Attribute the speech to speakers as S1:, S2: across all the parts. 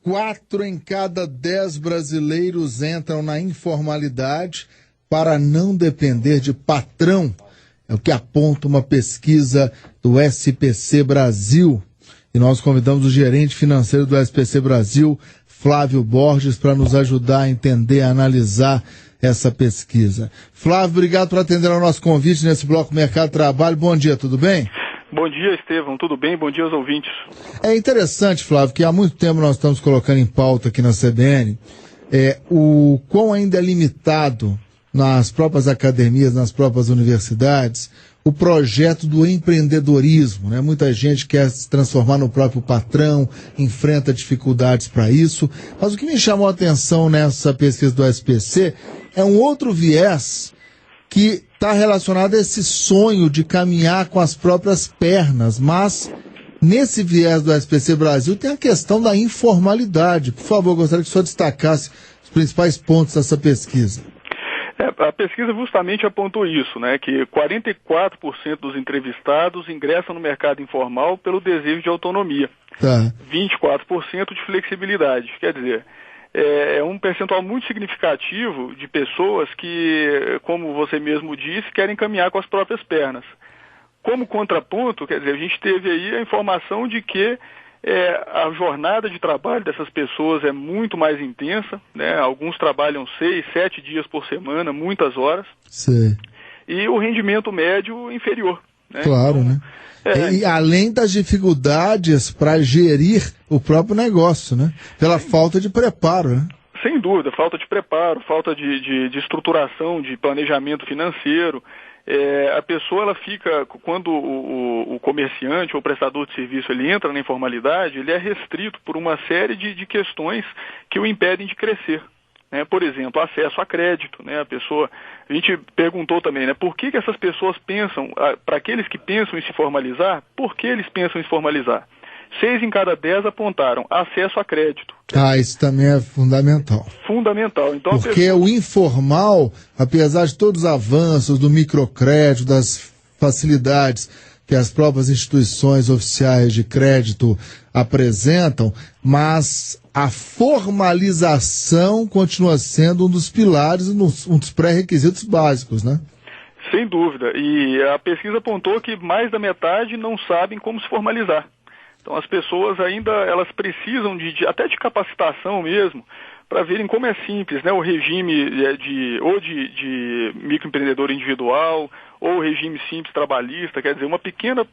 S1: 4 em cada 10 brasileiros entram na informalidade para não depender de patrão. É o que aponta uma pesquisa do SPC Brasil. E nós convidamos o gerente financeiro do SPC Brasil, Flávio Borges, para nos ajudar a entender, a analisar essa pesquisa. Flávio, obrigado por atender ao nosso convite nesse bloco Mercado Trabalho. Bom dia, tudo bem?
S2: Bom dia, Estevão. Tudo bem? Bom dia aos ouvintes.
S1: É interessante, Flávio, que há muito tempo nós estamos colocando em pauta aqui na CBN o quão ainda é limitado nas próprias academias, nas próprias universidades, o projeto do empreendedorismo, né? Muita gente quer se transformar no próprio patrão, enfrenta dificuldades para isso. Mas o que me chamou a atenção nessa pesquisa do SPC é um outro viés que está relacionado a esse sonho de caminhar com as próprias pernas, mas nesse viés do SPC Brasil tem a questão da informalidade. Por favor, gostaria que o senhor destacasse os principais pontos dessa pesquisa.
S2: A pesquisa justamente apontou isso, né, que 44% dos entrevistados ingressam no mercado informal pelo desejo de autonomia, 24% de flexibilidade. Quer dizer, é um percentual muito significativo de pessoas que, como você mesmo disse, querem caminhar com as próprias pernas. Como contraponto, quer dizer, a gente teve aí a informação de que a jornada de trabalho dessas pessoas é muito mais intensa, né? Alguns trabalham 6, 7 dias por semana, muitas horas.
S1: Sim.
S2: E o rendimento médio inferior. Né?
S1: Claro,
S2: então,
S1: né? E além das dificuldades para gerir o próprio negócio, né? Pela falta de preparo, né?
S2: Sem dúvida, falta de preparo, falta de estruturação, de planejamento financeiro. A pessoa, ela fica, quando o comerciante ou o prestador de serviço ele entra na informalidade, ele é restrito por uma série de questões que o impedem de crescer. Né? Por exemplo, acesso a crédito. Né? A gente perguntou também, né, por que essas pessoas pensam, para aqueles que pensam em se formalizar, por que eles pensam em se formalizar? 6 em cada 10 apontaram acesso a crédito.
S1: Isso também é fundamental.
S2: Fundamental. Então,
S1: porque o informal, apesar de todos os avanços do microcrédito, das facilidades que as próprias instituições oficiais de crédito apresentam, mas a formalização continua sendo um dos pilares, um dos pré-requisitos básicos, né?
S2: Sem dúvida. E a pesquisa apontou que mais da metade não sabem como se formalizar. Então as pessoas ainda, elas precisam até de capacitação mesmo, para verem como é simples, né, o regime de microempreendedor individual, ou o regime simples trabalhista. Quer dizer, uma pequena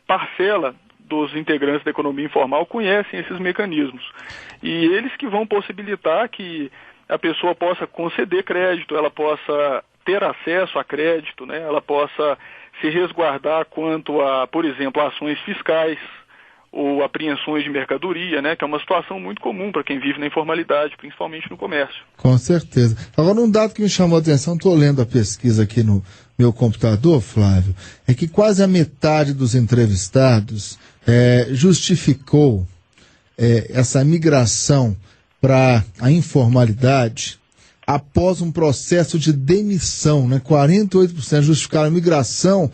S2: parcela dos integrantes da economia informal conhecem esses mecanismos. E eles que vão possibilitar que a pessoa possa conceder crédito, ela possa ter acesso a crédito, né, ela possa se resguardar quanto a, por exemplo, ações fiscais, ou apreensões de mercadoria, né, que é uma situação muito comum para quem vive na informalidade, principalmente no comércio.
S1: Com certeza. Agora, um dado que me chamou a atenção, estou lendo a pesquisa aqui no meu computador, Flávio, é que quase a metade dos entrevistados justificou essa migração para a informalidade após um processo de demissão, né? 48% justificaram a migração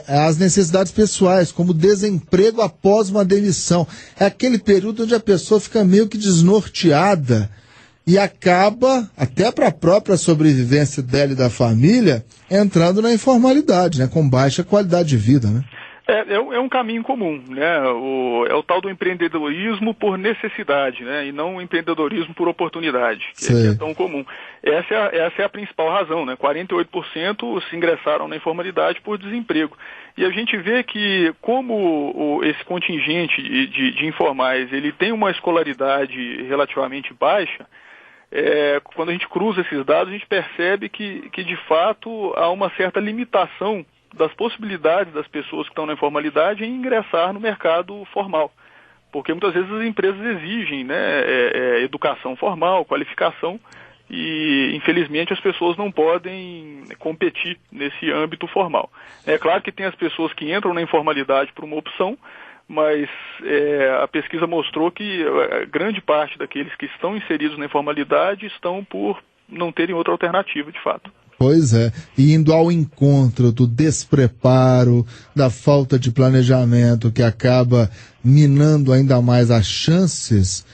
S1: as necessidades pessoais, como desemprego após uma demissão. É aquele período onde a pessoa fica meio que desnorteada e acaba, até para a própria sobrevivência dela e da família, entrando na informalidade, né, com baixa qualidade de vida, né?
S2: É um caminho comum, né? É o tal do empreendedorismo por necessidade, né? E não o empreendedorismo por oportunidade, que é tão comum. Essa é a principal razão, né? 48% se ingressaram na informalidade por desemprego. E a gente vê que como esse contingente de informais, ele tem uma escolaridade relativamente baixa, quando a gente cruza esses dados, a gente percebe que de fato há uma certa limitação das possibilidades das pessoas que estão na informalidade em ingressar no mercado formal. Porque muitas vezes as empresas exigem, né, educação formal, qualificação, e infelizmente as pessoas não podem competir nesse âmbito formal. É claro que tem as pessoas que entram na informalidade por uma opção, mas a pesquisa mostrou que a grande parte daqueles que estão inseridos na informalidade estão por não terem outra alternativa, de fato.
S1: Pois é, e indo ao encontro do despreparo, da falta de planejamento que acaba minando ainda mais as chances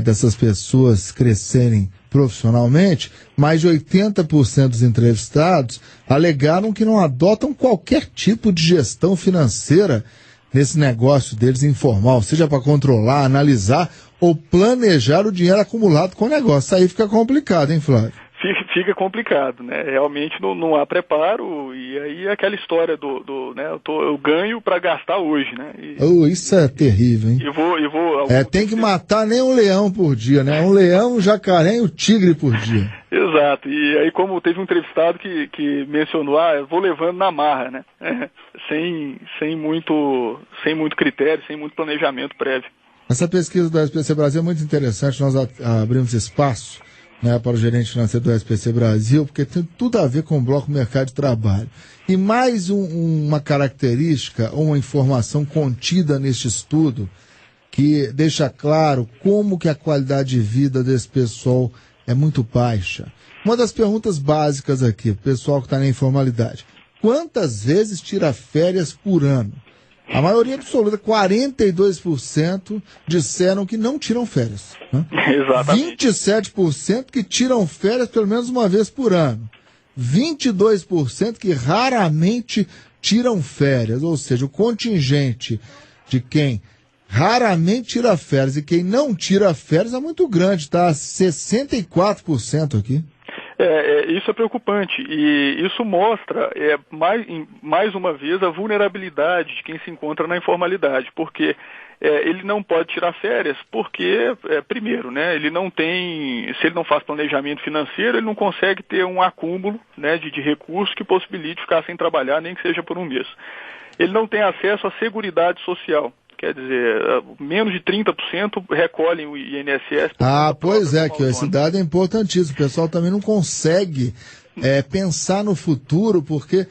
S1: dessas pessoas crescerem profissionalmente, mais de 80% dos entrevistados alegaram que não adotam qualquer tipo de gestão financeira nesse negócio deles informal, seja para controlar, analisar ou planejar o dinheiro acumulado com o negócio. Isso aí fica complicado, hein, Flávio?
S2: Fica complicado, né? Realmente não há preparo, e aí é aquela história eu ganho para gastar hoje, né?
S1: Isso é terrível, hein? Tem que matar nem um leão por dia, né? Um leão, um jacaré e um tigre por dia.
S2: Exato, e aí como teve um entrevistado que mencionou, eu vou levando na marra, né? Sem muito critério, sem muito planejamento prévio.
S1: Essa pesquisa do SPC Brasil é muito interessante, nós abrimos espaço, né, para o gerente financeiro do SPC Brasil, porque tem tudo a ver com o bloco mercado de trabalho. E mais uma característica, uma informação contida neste estudo, que deixa claro como que a qualidade de vida desse pessoal é muito baixa. Uma das perguntas básicas aqui, o pessoal que está na informalidade: quantas vezes tira férias por ano? A maioria absoluta, 42%, disseram que não tiram férias. Né?
S2: Exatamente.
S1: 27% que tiram férias pelo menos uma vez por ano. 22% que raramente tiram férias. Ou seja, o contingente de quem raramente tira férias e quem não tira férias é muito grande, tá? 64% aqui.
S2: Isso é preocupante, e isso mostra mais uma vez a vulnerabilidade de quem se encontra na informalidade, porque ele não pode tirar férias porque, primeiro, né, se ele não faz planejamento financeiro, ele não consegue ter um acúmulo, né, de recursos que possibilite ficar sem trabalhar, nem que seja por um mês. Ele não tem acesso à seguridade social. Quer dizer, menos de 30% recolhem o INSS.
S1: Pois é, que esse dado é importantíssimo. O pessoal também não consegue pensar no futuro, porque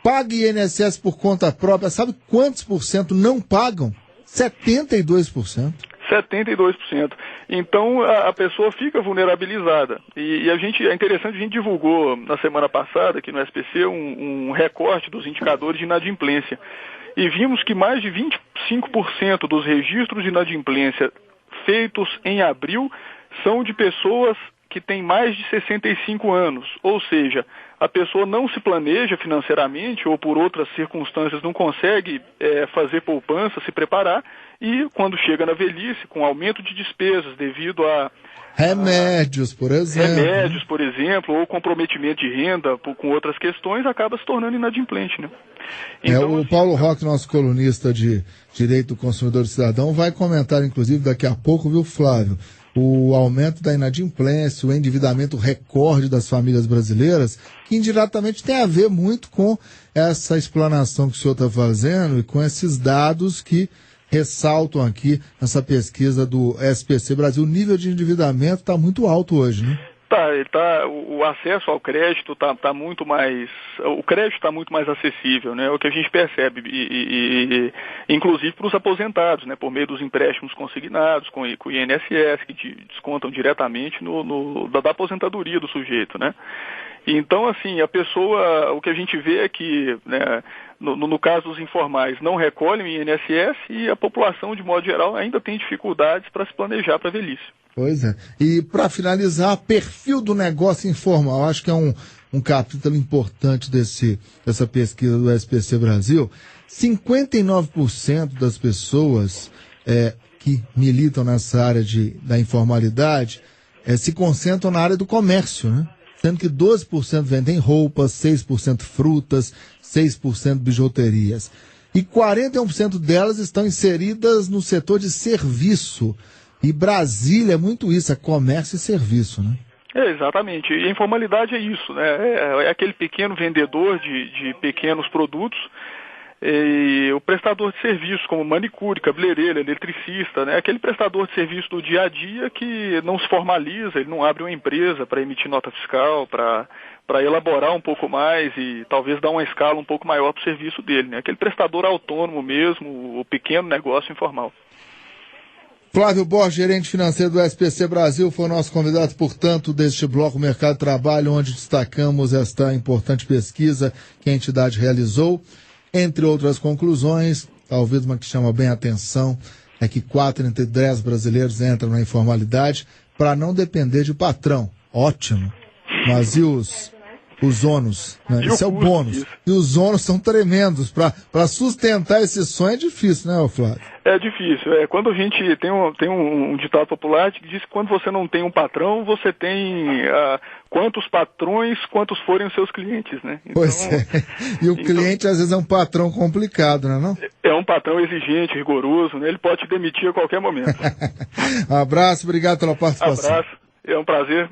S1: paga INSS por conta própria. Sabe quantos por cento não pagam? 72%.
S2: 72%. Então a pessoa fica vulnerabilizada. E é interessante, a gente divulgou na semana passada aqui no SPC um recorte dos indicadores de inadimplência. E vimos que mais de 25% dos registros de inadimplência feitos em abril são de pessoas que têm mais de 65 anos. Ou seja, a pessoa não se planeja financeiramente ou por outras circunstâncias não consegue fazer poupança, se preparar, e quando chega na velhice, com aumento de despesas devido a
S1: remédios, por exemplo,
S2: ou comprometimento de renda com outras questões, acaba se tornando inadimplente, né? Então,
S1: o Paulo Roque, nosso colunista de Direito do Consumidor e Cidadão, vai comentar, inclusive, daqui a pouco, viu, Flávio, o aumento da inadimplência, o endividamento recorde das famílias brasileiras, que indiretamente tem a ver muito com essa explanação que o senhor está fazendo e com esses dados que ressaltam aqui nessa pesquisa do SPC Brasil. O nível de endividamento está muito alto hoje, né?
S2: O acesso ao crédito está muito mais, o crédito está muito mais acessível, né? É o que a gente percebe, inclusive para os aposentados, né? Por meio dos empréstimos consignados com o INSS, que descontam diretamente da aposentadoria do sujeito, né? Então, assim, a pessoa, o que a gente vê é que, né, no caso dos informais, não recolhem o INSS e a população, de modo geral, ainda tem dificuldades para se planejar para a velhice.
S1: Pois é. E para finalizar, perfil do negócio informal. Acho que é um capítulo importante dessa pesquisa do SPC Brasil. 59% das pessoas que militam nessa área da informalidade se concentram na área do comércio, né? Sendo que 12% vendem roupas, 6% frutas, 6% bijuterias. E 41% delas estão inseridas no setor de serviço. E Brasília é muito isso, é comércio e serviço, né?
S2: Exatamente. E a informalidade é isso, né? É aquele pequeno vendedor de pequenos produtos, e o prestador de serviço, como manicure, cabeleireiro, eletricista, né? Aquele prestador de serviço do dia a dia que não se formaliza, ele não abre uma empresa para emitir nota fiscal, para elaborar um pouco mais e talvez dar uma escala um pouco maior para o serviço dele, né? Aquele prestador autônomo mesmo, o pequeno negócio informal.
S1: Flávio Borges, gerente financeiro do SPC Brasil, foi o nosso convidado, portanto, deste bloco Mercado de Trabalho, onde destacamos esta importante pesquisa que a entidade realizou. Entre outras conclusões, talvez uma que chama bem a atenção, é que 4 entre 10 brasileiros entram na informalidade para não depender de patrão. Ótimo. Mas e os ônus? Né? Esse é o bônus. Isso. E os ônus são tremendos. Para sustentar esse sonho é difícil, né, Flávio?
S2: É difícil. Quando a gente tem um ditado popular que diz que quando você não tem um patrão, você tem quantos patrões, quantos forem os seus clientes, né? Então,
S1: pois é. E o cliente, às vezes, é um patrão complicado, não é não?
S2: É um patrão exigente, rigoroso, né? Ele pode te demitir a qualquer momento.
S1: Abraço, obrigado pela participação.
S2: Abraço, é um prazer.